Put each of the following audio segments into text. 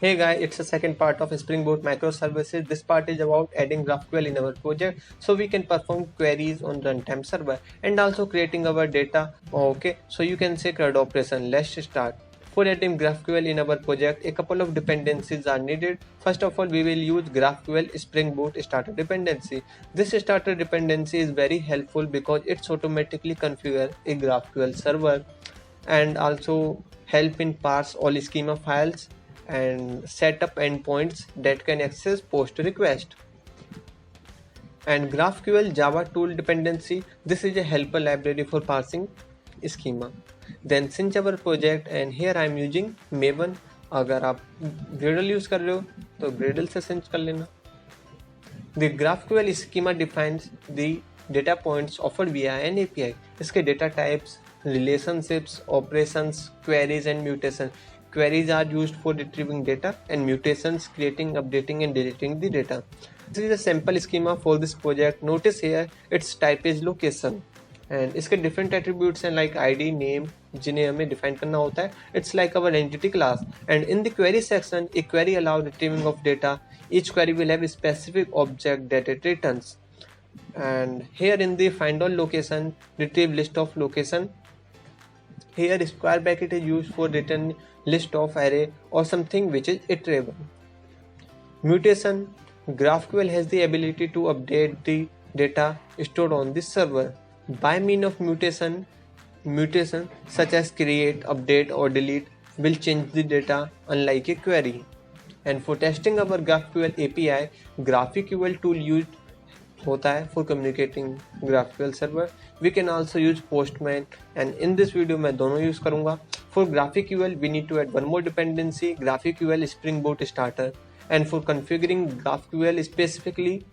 Hey guys, it's the second part of Spring Boot microservices. This part is about adding GraphQL in our project so we can perform queries on runtime server and also creating our data. Okay, so you can say CRUD operation. Let's start. For adding GraphQL in our project, a couple of dependencies are needed. First of all, we will use GraphQL Spring Boot starter dependency. This starter dependency is very helpful because it's automatically configure a GraphQL server and also help in parse all schema files and set up endpoints that can access post request. And GraphQL Java tool dependency, this is a helper library for parsing schema. Then cinch our project and here I am using Maven. अगर आप Gradle use कर रहे हो तो Gradle से cinch कर लेना. The GraphQL schema defines the data points offered via an API. इसके data types, relationships, operations, queries and mutations. Queries are used for retrieving data and mutations creating, updating and deleting the data. This is a sample schema for this project. Notice here its type is location and इसके different attributes हैं like ID, name जिन्हें हमें define करना होता है. It's like our entity class and in the query section a query allows retrieving of data. Each query will have a specific object that it returns. And here in the find all location, retrieve list of location. Here square bracket is used for return list of array or something which is iterable. Mutation. GraphQL has the ability to update the data stored on the server. By means of mutation such as create, update or delete will change the data unlike a query. And for testing our GraphQL API, GraphQL tool used होता है for communicating GraphQL server. We can also use Postman and in this video मैं दोनों use करूँगा. For GraphQL we need to add one more dependency, GraphQL Spring Boot starter. And for configuring GraphQL specifically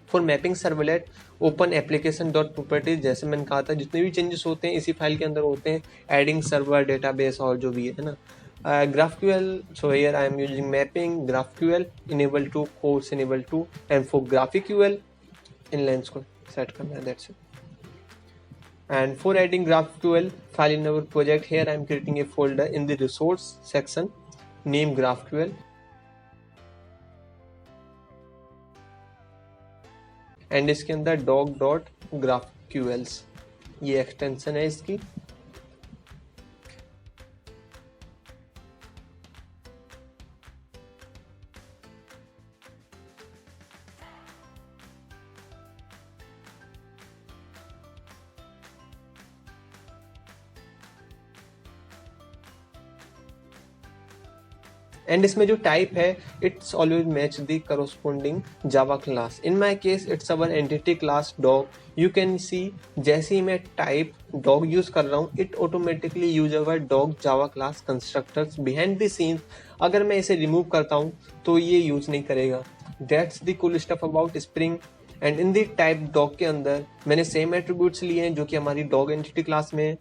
for mapping servlet, open application.properties. जैसे मैंने कहा था जितने भी changes होते हैं इसी फाइल के अंदर होते हैं, एडिंग सर्वर डेटाबेस और जो भी है ना. GraphQL, so here I am using mapping GraphQL enable to course enable to and for GraphQL inlines को set करना है, that's it. And for adding GraphQL file in our project, here I am creating a folder in the resource section name GraphQL and इसके अंदर doc.graphqls ये extension है इसकी. And इसमें जो टाइप है it's always match the corresponding Java class. In my case it's our entity class dog. You can see जैसे ही मैं टाइप डॉग यूज कर रहा हूँ it automatically use our dog Java class constructors behind the scenes. अगर मैं इसे remove करता हूँ तो ये यूज नहीं करेगा. That's the cool stuff about spring. And in the type dog के अंदर मैंने सेम एट्रीब्यूट्स लिए हैं जो कि हमारी डॉग एंटिटी क्लास में है.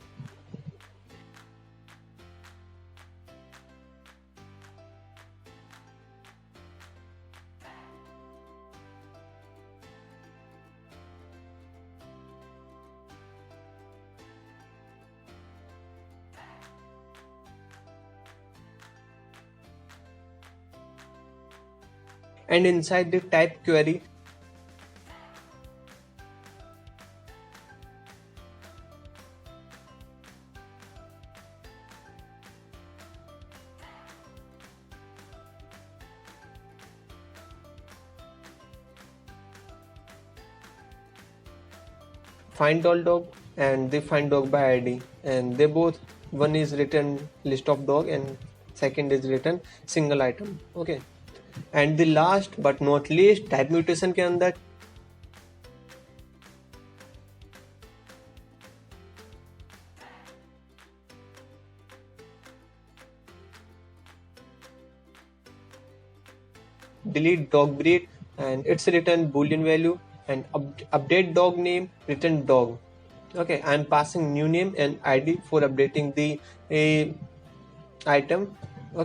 And inside the type query find all dog and they find dog by ID and they both, one is written list of dog and second is written single item. Okay. And the last but not least type mutation के अंदर delete dog breed and it's written boolean value and update dog name return dog. Okay, I'm passing new name and ID for updating the item.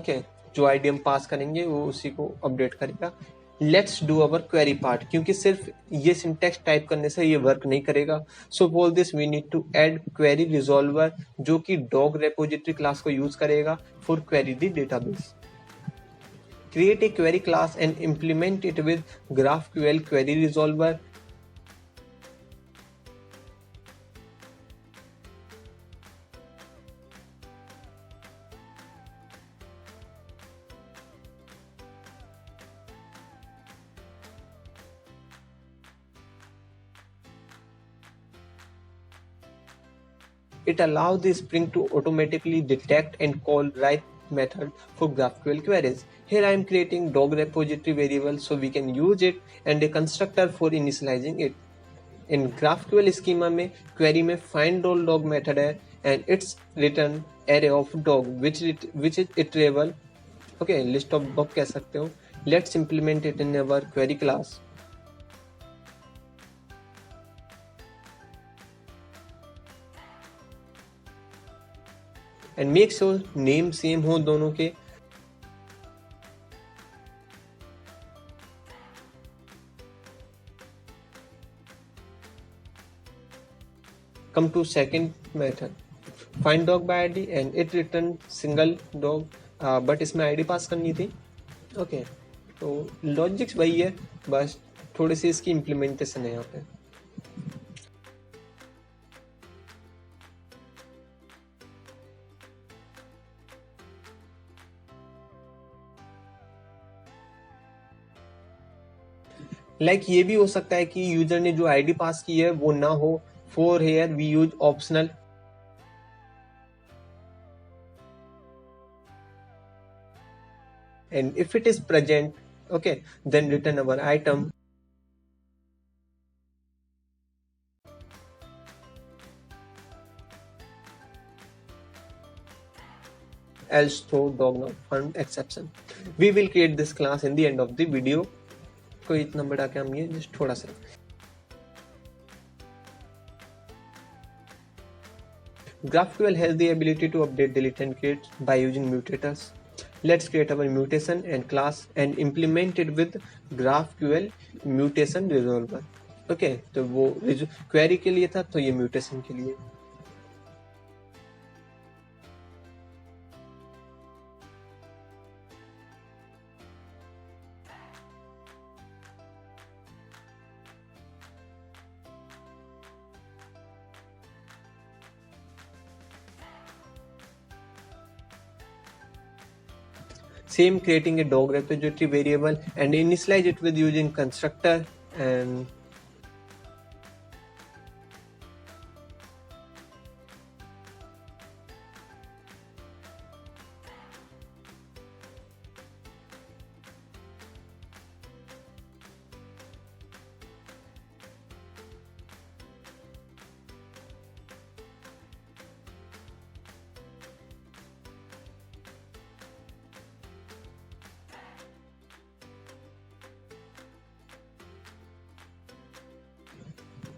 Okay, जो ID हम पास करेंगे वो उसी को update करेगा. Let's do our query part क्योंकि सिर्फ ये सिंटेक्स टाइप करने से ये वर्क नहीं करेगा. So for this we need to add query resolver जो कि डॉग रेपोजिटरी क्लास को यूज करेगा for query the database. create a query class and implement it with GraphQL query resolver. It allows the Spring to automatically detect and call right method for GraphQL queries. Here I am creating dog repository variable so we can use it and a constructor for initializing it. In GraphQL schema में query में find all dog method है and its return array of dog which is iterable. Okay, list of dog कह सकते हो. Let's implement it in our query class. And make sure name same हो दोनों के. Come to second method, find dog by id and it return single dog, but इसमें id पास करनी थी. Okay, तो लॉजिक्स वही है, बस थोड़ी सी इसकी इम्प्लीमेंटेशन है यहाँ पे. ये भी हो सकता है कि यूजर ने जो आईडी पास की है वो ना हो. For here we use optional. And if it is present, okay, then return our item. Else throw dog not found exception. We will create this class in the end of the video. कोई इतना बड़ा काम नहीं है, just थोड़ा सा. GraphQL has the ability to update, delete and create by using mutators. Let's create our mutation and class and implement it with GraphQL mutation resolver. Okay, तो वो query के लिए था, तो ये mutation के लिए. Same, creating a dog repository variable and initialize it with using constructor. And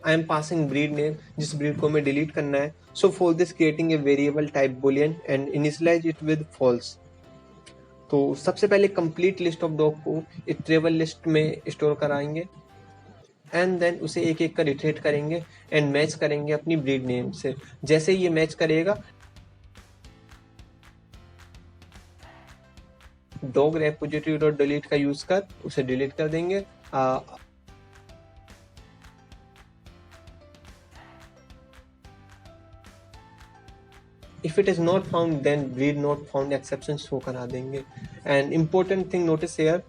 I am passing breed name, जिस breed को मैं delete करना है. So for this creating a variable type boolean and initialize it with false. तो सबसे पहले complete list of dog को iterable list में store कराएंगे and then उसे एक एक कर iterate करेंगे and match करेंगे अपनी breed name से. जैसे ये match करेगा, dog repository.delete का यूज कर उसे delete कर देंगे. If it is not found, then breed not found exception show करा देंगे. And important thing notice here,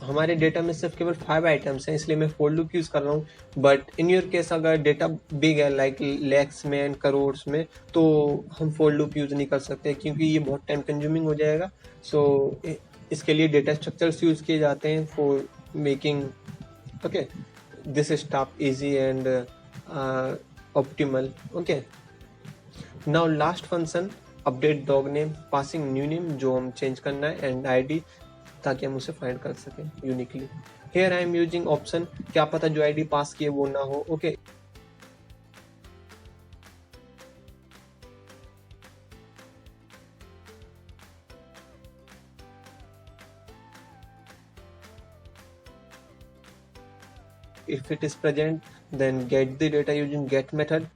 हमारे डेटा में सिर्फ केवल 5 आइटम्स हैं, इसलिए मैं for loop यूज कर रहा हूँ. बट इन योर केस अगर डेटा बिग है लाइक लैक्स में एंड करोड्स में, तो हम for loop यूज नहीं कर सकते क्योंकि ये बहुत टाइम कंज्यूमिंग हो जाएगा. सो इसके लिए डेटा स्ट्रक्चर्स यूज किए जाते हैं for making okay this stuff easy and optimal. Okay, now last function update dog name, passing new name जो हम चेंज करना है एंड आईडी ताकि हम उसे फाइंड कर सकें uniquely. Here I am using option, क्या पता जो आईडी पास किए वो ना हो. Okay, if it is present, then get the data using get method.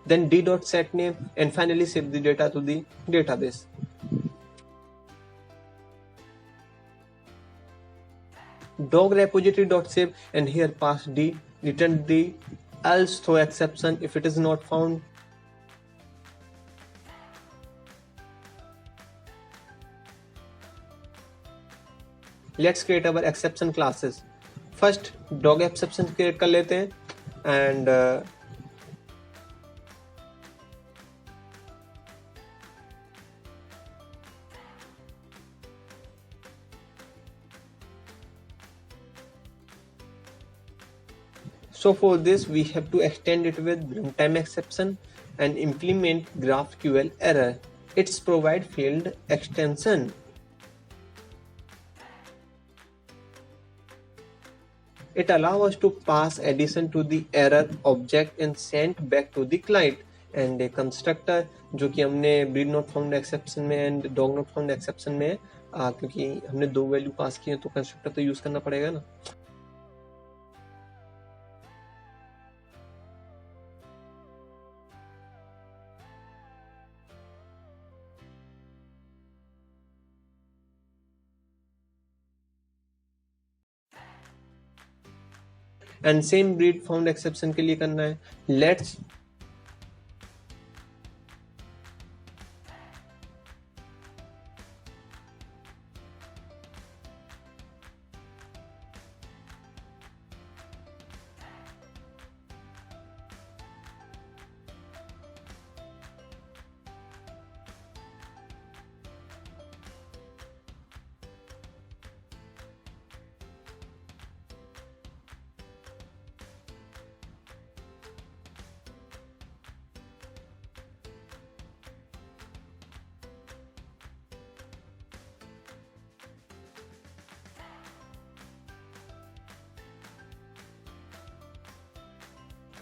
then d.setName, and finally save the data to the database. Dog repository.save, and here pass d, return d, else throw exception if it is not found. Let's create our exception classes. First dog exception create कर लेते हैं, and so for this we have to extend it with runtime exception and implement GraphQL error. It's provide field extension. It allows us to pass addition to the error object and send back to the client. And a constructor जो कि हमने breed not found exception में and dog not found exception में क्योंकि हमने दो value pass किए तो कंस्ट्रक्टर तो यूज करना पड़ेगा ना. And same breed found exception के लिए करना है. Let's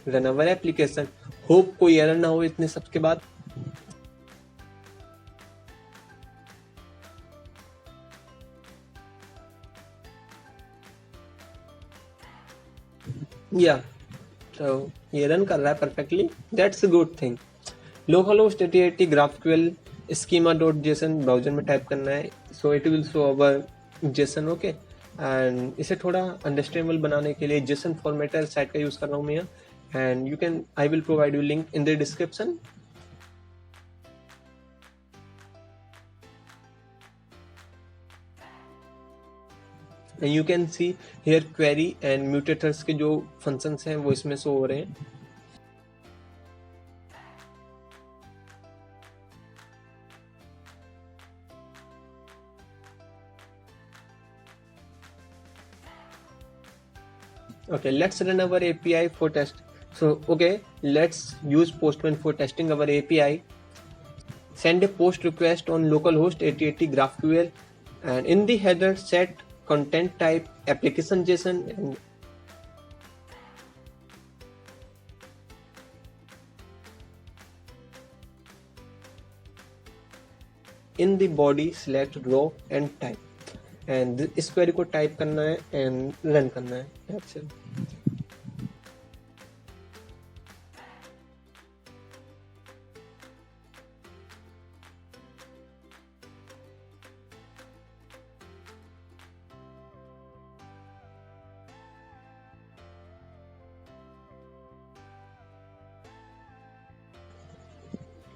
run our application. Hope कोई एरर ना हो इतने सब के बाद. या तो ये रन कर रहा है perfectly. That's a good thing. localhost 8080 GraphQL schema.json browser में टाइप करना है. So it will show our Jason. Okay, and इसे थोड़ा अंडरस्टैंडेबल बनाने के लिए जेसन फॉर्मेटर साइट का यूज कर रहा हूँ मैं, and I will provide you link in the description. And you can see here query and mutators के जो functions हैं वो इसमें show हो रहे हैं. Okay, let's run our API for test. So okay, let's use Postman for testing our API. Send a post request on localhost 8080 GraphQL, and in the header set content type application JSON, and in the body select row and type, and इस query को type करना है and run करना है. That's it.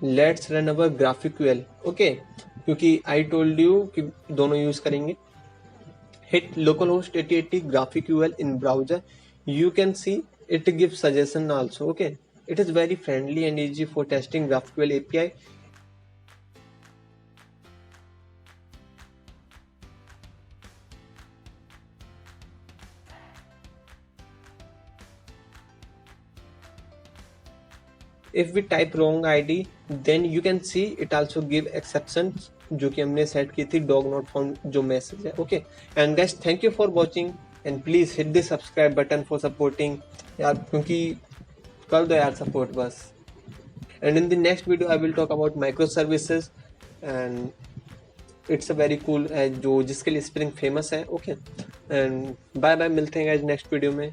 Let's run our GraphQL. Okay, क्योंकि I told you कि दोनों use करेंगे. Hit localhost 8080 GraphQL in browser. You can see it gives suggestion also. Okay, it is very friendly and easy for testing GraphQL API. If we type wrong ID, then you can see it also give exceptions जो कि हमने set की थी dog not found जो message है. Okay, and guys thank you for watching and please hit the subscribe button for supporting यार, क्योंकि कर दो यार सपोर्ट बस. And in the next video I will talk about micro services, and it's a very cool जो जिसके लिए spring famous है. ओके, एंड बाय बाय, मिलते हैं गाइस नेक्स्ट वीडियो में.